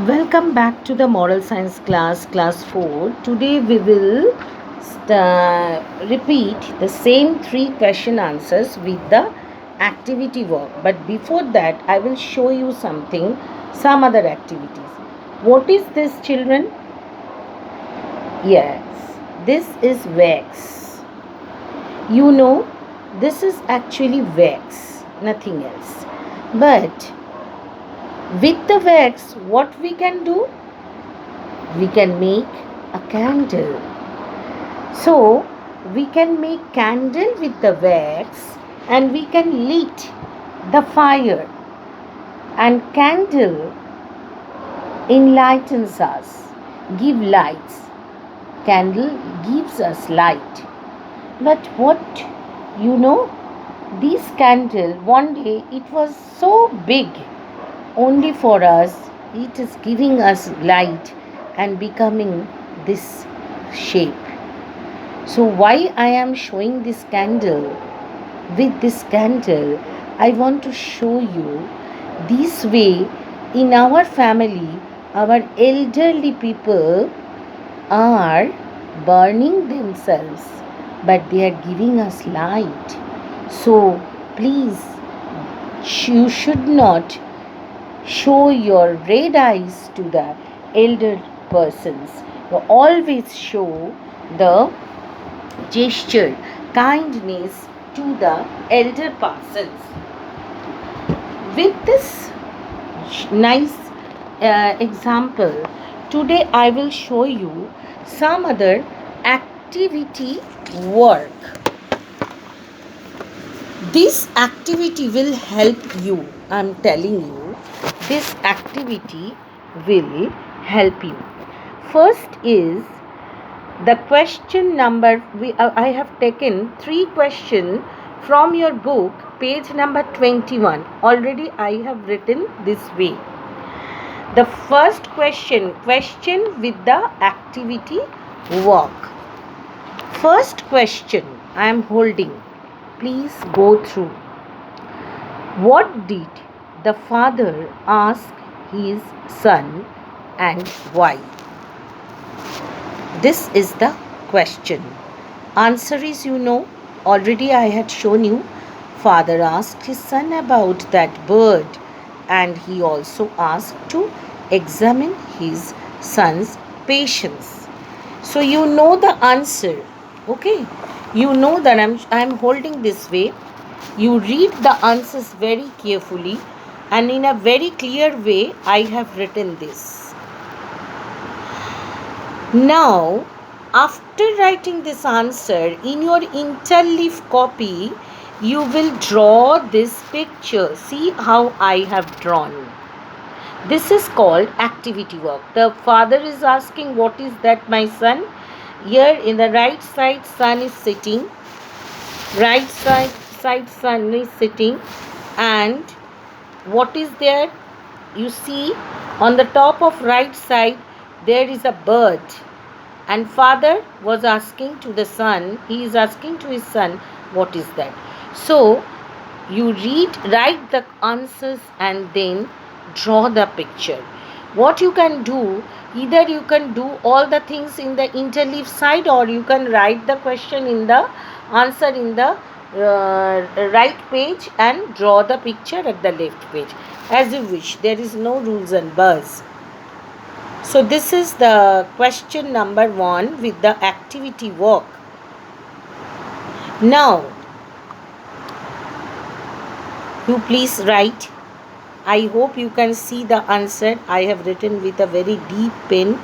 Welcome back to the Moral Science class 4. Today we will repeat the same three question answers with the activity work. But before that, I will show you some other activities. What is this, children? Yes, this is wax. You know, this is actually wax, nothing else. But with the wax, what we can do? We can make a candle. So we can make candle with the wax and we can light the fire, and candle enlightens us, give lights. Candle gives us light. But what you know, this candle one day it was so big only for us, it is giving us light and becoming this shape. So why I am showing this candle? With this candle, I want to show you this way in our family, our elderly people are burning themselves, but they are giving us light. So please, you should not show your red eyes to the elder persons. You always show the gesture, kindness to the elder persons. With this nice example, today I will show you some other activity work. This activity will help you. I am telling you, this activity will help you. First is the question number. I have taken 3 questions from your book, page number 21. Already I have written this way. The first question with the activity work. First question I am holding. Please go through. What did the father ask his son and why? This is the question. Answer is, already I had shown you. Father asked his son about that bird, and he also asked to examine his son's patience. So you know the answer. Okay, you know that I'm holding this way. You read the answers very carefully, and in a very clear way I have written this. Now, after writing this answer in your interleaf copy, you will draw this picture. See how I have drawn. This is called activity work. The father is asking, what is that, my son? Here in the right side, son is sitting. Right side son is sitting. And what is there? You see, on the top of right side, there is a bird. And father was asking to the son, he is asking to his son, what is that? So, you write the answers and then draw the picture. What you can do, either you can do all the things in the interleaf side, or you can write the question in the answer in the right page and draw the picture at the left page, as you wish. There is no rules and buzz. So this is the question number 1 with the activity work. Now, you please write. I hope you can see the answer. I have written with a very deep pen.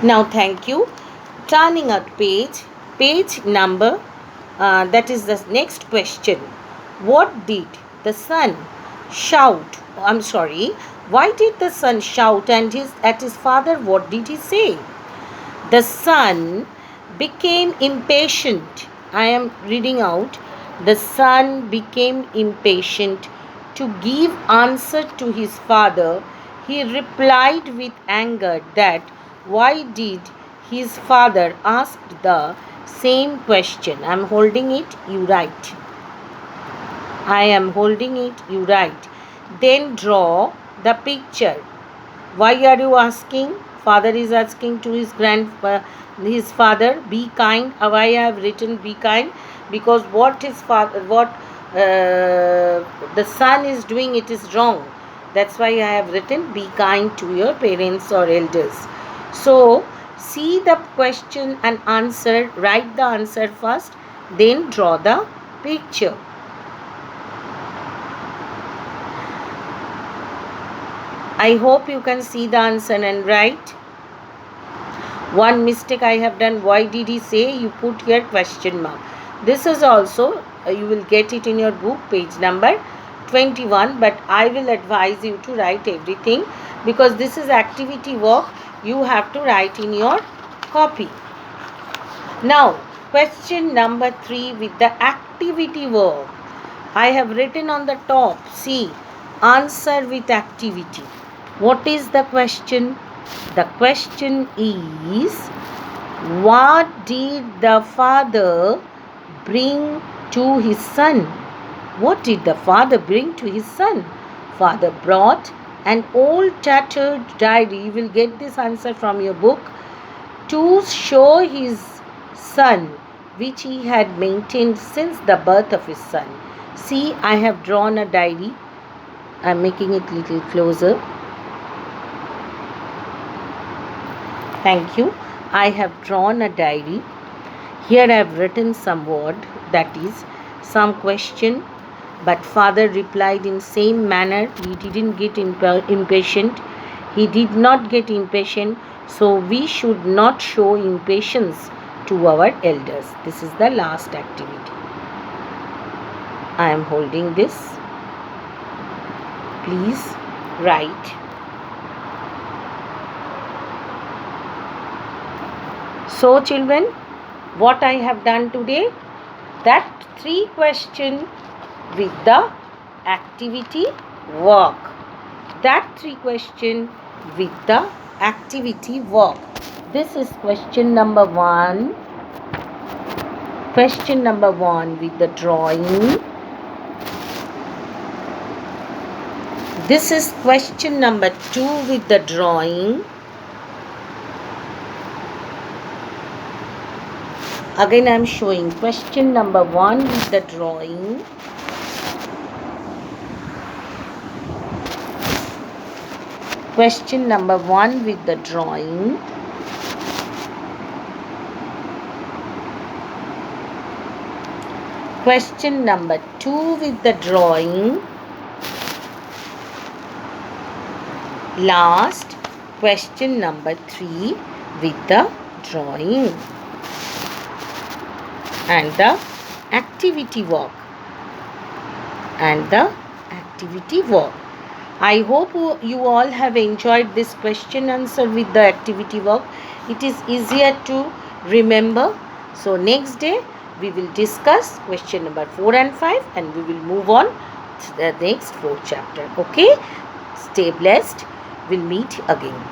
Now, thank you. Turning a page number, that is the next question. What did the son shout? Why did the son shout at his father? What did he say? The son became impatient. I am reading out. The son became impatient to give answer to his father. He replied with anger that why did his father ask the same question? I am holding it, you write. I am holding it, you write. Then draw the picture. Why are you asking? Father is asking to his father, be kind. Why I have written be kind? Because what the son is doing, it is wrong. That's why I have written be kind to your parents or elders. So see the question and answer. Write the answer first, then draw the picture. I hope you can see the answer and write. One mistake I have done. Why did he say? You put here question mark. This is also, you will get it in your book, page number 21. But I will advise you to write everything, because this is activity work. You have to write in your copy. Now, question number 3 with the activity work. I have written on the top. See, answer with activity. What is the question? The question is, what did the father bring to his son? What did the father bring to his son? Father brought an old tattered diary. You will get this answer from your book. To show his son, which he had maintained since the birth of his son. See, I have drawn a diary. I am making it little closer. Thank you. I have drawn a diary. Here I have written some word, that is some question, but father replied in same manner. He didn't get impatient. He did not get impatient. So we should not show impatience to our elders. This is the last activity. I am holding this. Please write. So children, what I have done today, that 3 question with the activity work. That 3 question with the activity work. This is question number 1. Question number 1 with the drawing. This is question number 2 with the drawing. Again I am showing question number 1 with the drawing. Question number 1 with the drawing. Question number 2 with the drawing. Last, question number 3 with the drawing. And the activity work. I hope you all have enjoyed this question answer with the activity work. It is easier to remember. So next day we will discuss question number 4 and 5, and we will move on to the next 4th chapter. Okay? Stay blessed. We'll meet again.